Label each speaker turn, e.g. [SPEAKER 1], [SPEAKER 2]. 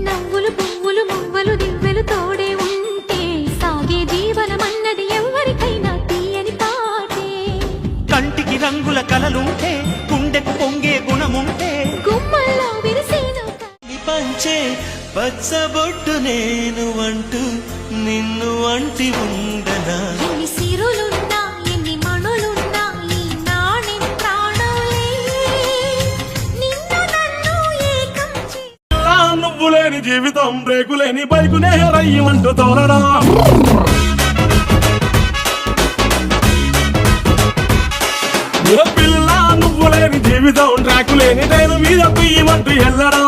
[SPEAKER 1] నవ్వులు పువ్వులు మువ్వలు దివ్వెలు తోడే ఉంటే సాగే జీవనమన్నది ఎవరికైనా తీయని పాటే.
[SPEAKER 2] కంటికి రంగుల కలలుంటే గుండెకు పొంగే గుణముంటే
[SPEAKER 1] గుమ్మల్లో విరిసేను
[SPEAKER 2] పంచే పచ్చబొట్టు నేను అంటూ నిన్ను అంటి ఉండనా.
[SPEAKER 1] ఎన్ని సిరులున్నా ఎన్ని మణులున్నా ఈ నాణెం ప్రాణాలే నిన్ను నన్ను ఏకం చే.
[SPEAKER 3] నువ్వు లేని జీవితం బ్రేకు లేని బైకునే రయ్యమంటూ తోలడా. పిల్ల నువ్వు లేని జీవితం ట్రాకు లేని ట్రైన్ మీద పియ్యమంటూ వెళ్ళడం.